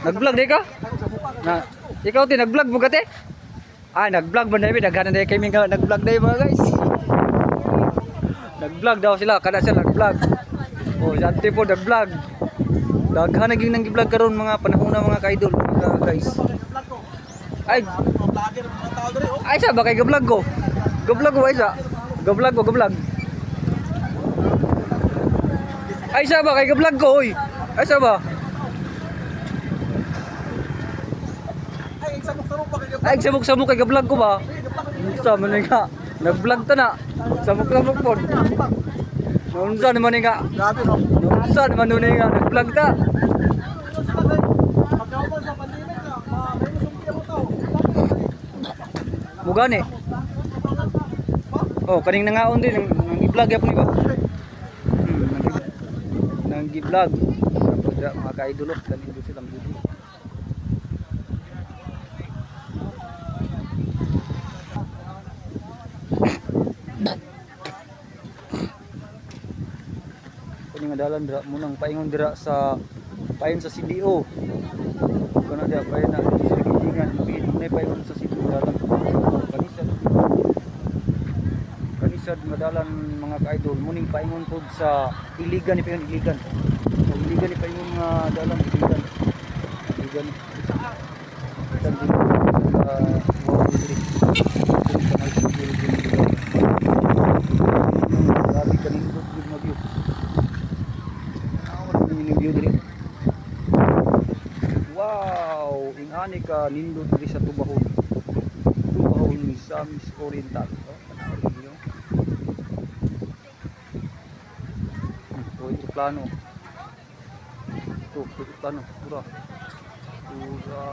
Nag-vlog di ka? Na, ikaw ti nag-vlog mo gati? Ay, nag-vlog ba namin? Daghanan na kami nga nag-vlog na mga guys. Nag-vlog daw sila, kada sila nag-vlog. Oh, Santi po nag-vlog. Daghan naging nang gi-vlog karon mga panahon na mga ka-idol, mga guys. Ay, ay sa ba kay ga-vlog ko? Ga-vlog ko ay sa. Ga-vlog ko, ga-vlog. Ay sa ba kay ga-vlog ko, oy. Ay sa ba? Ay, samok-samok kay ga-vlog ko ba? Unsa man nga? Nag-vlog ta na. Samok-samok pod. Unsa naman nga? Grabe no. Unsa naman nun nga nag-vlog ta? Mugani. Oh, kaning nangaon din nang i-vlog yapon ni ba? Nang i-vlog. Mga ka-idol kaning dito silang video. Kani nga dalan dira munang paingon dira sa payon sa CDO. Kana dia payon na sa gigingan, may payon sa CDO dalan. Kanisad madalan mga ka-idol muning paingon pod sa iligan ni payon iligan. Iligan ni payon nga dalan iligan. Iligan. Grabe kaning good mag view. Wow, ingani ka nindot diri sa Tubahon. Tubahon Misamis Oriental. Oh, panahon niyo. Ito plano. Ito plano, pura. Pura.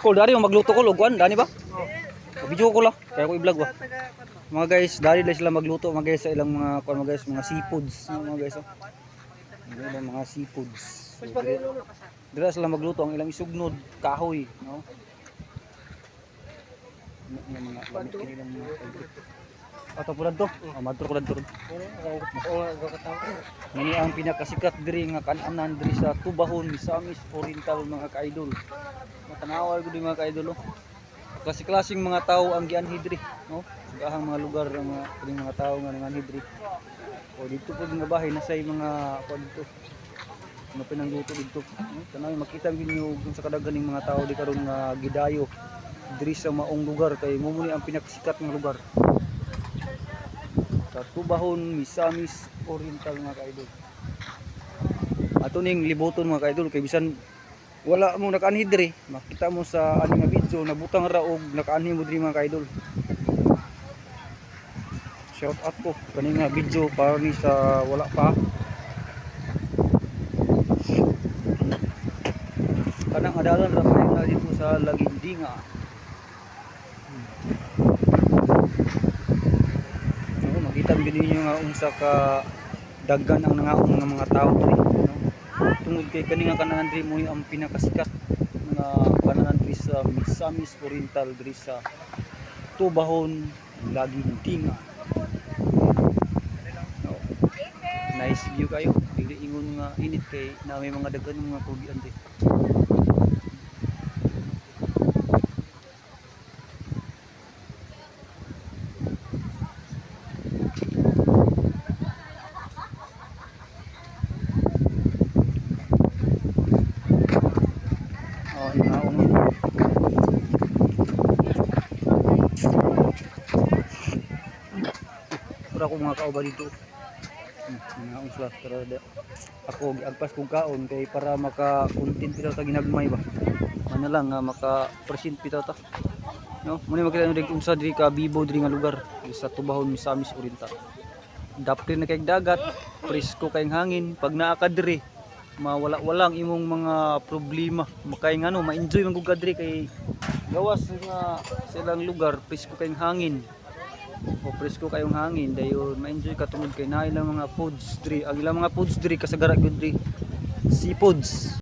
Ko dari magluto ko lugwan dani ba? Video ko lang kaya ko i-vlog ba. Mga guys, dari sila magluto mga guys sa ilang mga mga guys, mga seafoods, mga guys. Oh. Mga seafoods. Dira sila magluto ang ilang isugnod, kahoy, no? Mga kanilang mga ato pulad to. Madto ko ladto. Ngani ang pinakasikat diri nga kan-anan diri sa Tubahon Misamis Oriental mga ka-idol. Matanawal gud mga ka-idol. Klase-klaseng mga tao ang gianhi diri, no? Sugahang mga lugar ang mga tao nga nanganhi diri. O dito pud nga bahay nasay mga dito. Ano pinangluto dito. Tanaw makita ninyo kung sa kadaghaning mga tao di karon nga gidayo diri sa maong lugar kay mo ang pinakasikat nga lugar. Sa Tubahon Misamis Oriental mga ka-idol. Ato ning libuton mga ka-idol kay bisan wala mo nakaanhi diri, makita mo sa ani nga video nabutang ra og nakaanhi mo diri mga ka-idol. Shout out ko kani nga video para ni sa wala pa. Kanang adalan ra na dito sa Lagindinga. Makita ninyo nga unsa ka daghan ang nangaon nga mga tao diri, no? Tungod kay kani nga kananan diri mo ang pinakasikat nga kananan diri sa Misamis Oriental diri sa Tubahon Lagindinga. No? Nice view kayo. dili ingon nga init kay na may mga daghan mga kugian di. Oh, naong. Pura ko mga kauban dito. Naong sila pero ako giagpas kong kaon kay para maka-content pitaw ta ginagmay ba. Ano lang nga maka-present pitaw ta. No, muna makita nyo unsa diri ka bibo diri nga lugar sa Tubahon, Misamis Oriental. Dapri na kay dagat, presko kay hangin, pag naa ka diri mawala-walang imong mga problema. Makay ngano ma-enjoy man gud ka diri kay gawas nga silang lugar presko kay hangin. O presko kayong hangin dayon ma-enjoy ka tungod kay na ilang mga foods diri. Ang ilang mga foods diri kasagara gud diri seafoods.